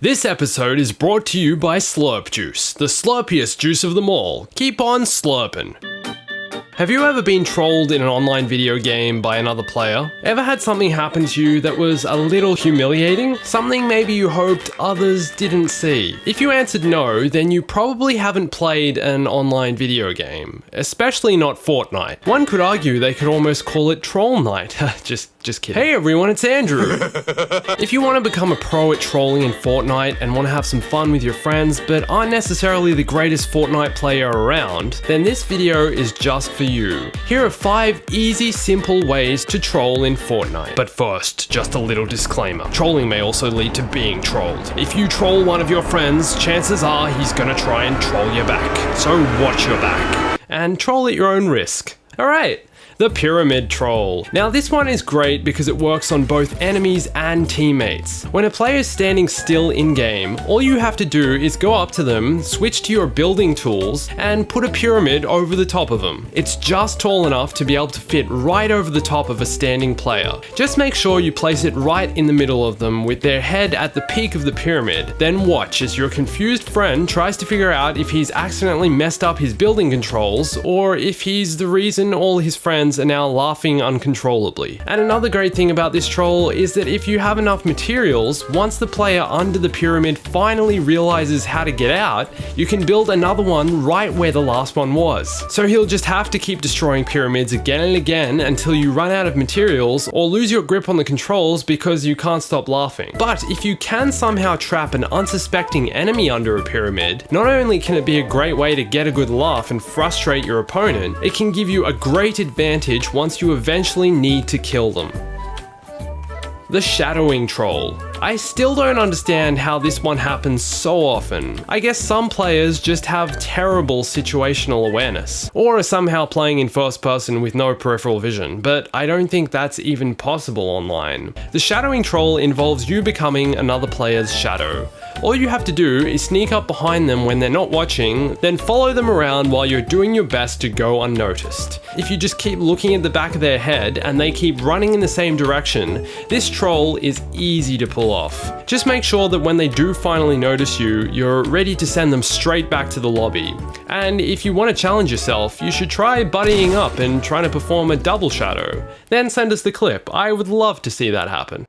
This episode is brought to you by Slurp Juice, the slurpiest juice of them all. Keep on slurping. Have you ever been trolled in an online video game by another player? Ever had something happen to you that was a little humiliating? Something maybe you hoped others didn't see? If you answered no, then you probably haven't played an online video game, especially not Fortnite. One could argue they could almost call it Troll Night. Just kidding. Hey everyone, it's Andrew. If you want to become a pro at trolling in Fortnite and want to have some fun with your friends, but aren't necessarily the greatest Fortnite player around, then this video is just for you. Here are 5 easy, simple ways to troll in Fortnite. But first, just a little disclaimer. Trolling may also lead to being trolled. If you troll one of your friends, chances are he's gonna try and troll you back. So watch your back. And troll at your own risk. Alright. The Pyramid Troll. Now this one is great because it works on both enemies and teammates. When a player is standing still in-game, all you have to do is go up to them, switch to your building tools, and put a pyramid over the top of them. It's just tall enough to be able to fit right over the top of a standing player. Just make sure you place it right in the middle of them with their head at the peak of the pyramid. Then watch as your confused friend tries to figure out if he's accidentally messed up his building controls or if he's the reason all his friends are now laughing uncontrollably. And another great thing about this troll is that if you have enough materials, once the player under the pyramid finally realizes how to get out, you can build another one right where the last one was. So he'll just have to keep destroying pyramids again and again until you run out of materials or lose your grip on the controls because you can't stop laughing. But if you can somehow trap an unsuspecting enemy under a pyramid, not only can it be a great way to get a good laugh and frustrate your opponent, it can give you a great advantage once you eventually need to kill them. The Shadowing Troll. I still don't understand how this one happens so often. I guess some players just have terrible situational awareness, or are somehow playing in first person with no peripheral vision, but I don't think that's even possible online. The Shadowing Troll involves you becoming another player's shadow. All you have to do is sneak up behind them when they're not watching, then follow them around while you're doing your best to go unnoticed. If you just keep looking at the back of their head and they keep running in the same direction, this troll is easy to pull off. Just make sure that when they do finally notice you, you're ready to send them straight back to the lobby. And if you want to challenge yourself, you should try buddying up and trying to perform a double shadow. Then send us the clip. I would love to see that happen.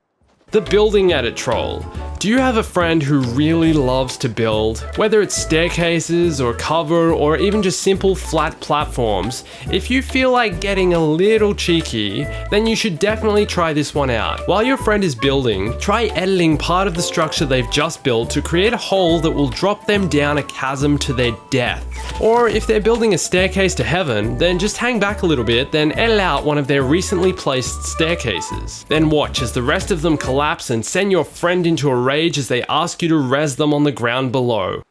The Building Edit Troll. Do you have a friend who really loves to build? Whether it's staircases or cover or even just simple flat platforms, if you feel like getting a little cheeky, then you should definitely try this one out. While your friend is building, try editing part of the structure they've just built to create a hole that will drop them down a chasm to their death. Or if they're building a staircase to heaven, then just hang back a little bit, then edit out one of their recently placed staircases. Then watch as the rest of them collapse and send your friend into a rage as they ask you to res them on the ground below.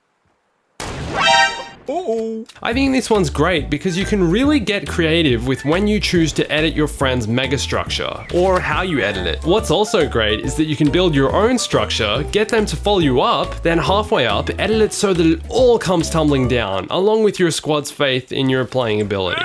I think this one's great because you can really get creative with when you choose to edit your friend's megastructure, or how you edit it. What's also great is that you can build your own structure, get them to follow you up, then halfway up, edit it so that it all comes tumbling down, along with your squad's faith in your playing ability.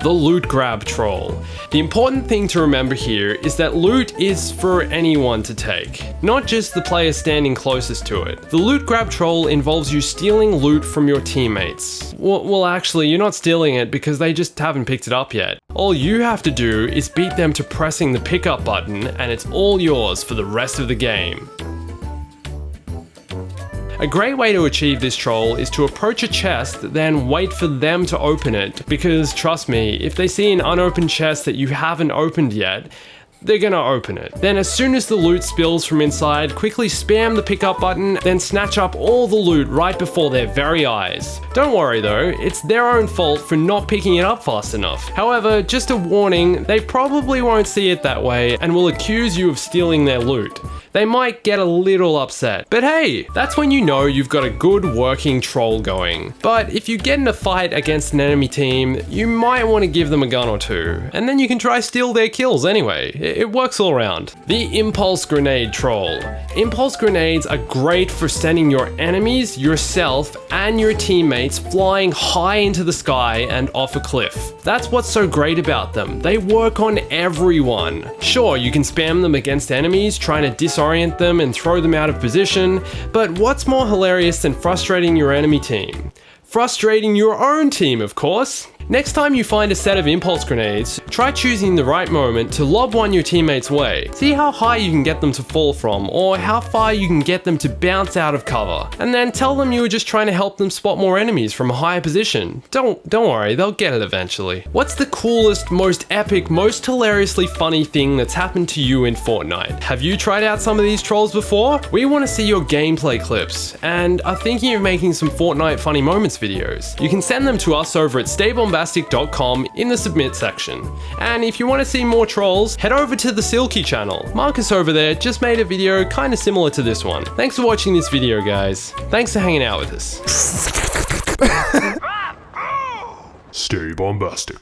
The Loot Grab Troll. The important thing to remember here is that loot is for anyone to take, not just the player standing closest to it. The Loot Grab Troll involves you stealing loot from your teammates. Well, actually, you're not stealing it because they just haven't picked it up yet. All you have to do is beat them to pressing the pickup button and it's all yours for the rest of the game. A great way to achieve this troll is to approach a chest, then wait for them to open it, because trust me, if they see an unopened chest that you haven't opened yet, they're gonna open it. Then as soon as the loot spills from inside, quickly spam the pickup button, then snatch up all the loot right before their very eyes. Don't worry though, it's their own fault for not picking it up fast enough. However, just a warning, they probably won't see it that way and will accuse you of stealing their loot. They might get a little upset, but hey, that's when you know you've got a good working troll going. But if you get in a fight against an enemy team, you might want to give them a gun or two, and then you can try steal their kills anyway. It works all around. The Impulse Grenade Troll. Impulse grenades are great for sending your enemies, yourself, and your teammates flying high into the sky and off a cliff. That's what's so great about them. They work on everyone. Sure, you can spam them against enemies trying to disarm disorient them and throw them out of position, but what's more hilarious than frustrating your enemy team? Frustrating your own team, of course! Next time you find a set of impulse grenades, try choosing the right moment to lob one your teammate's way. See how high you can get them to fall from, or how far you can get them to bounce out of cover. And then tell them you were just trying to help them spot more enemies from a higher position. Don't worry, they'll get it eventually. What's the coolest, most epic, most hilariously funny thing that's happened to you in Fortnite? Have you tried out some of these trolls before? We want to see your gameplay clips, and are thinking of making some Fortnite funny moments videos. You can send them to us over at Bombastic.com in the submit section. And if you want to see more trolls, head over to the Silky channel. Marcus over there just made a video kind of similar to this one. Thanks for watching this video, guys. Thanks for hanging out with us. Stay bombastic.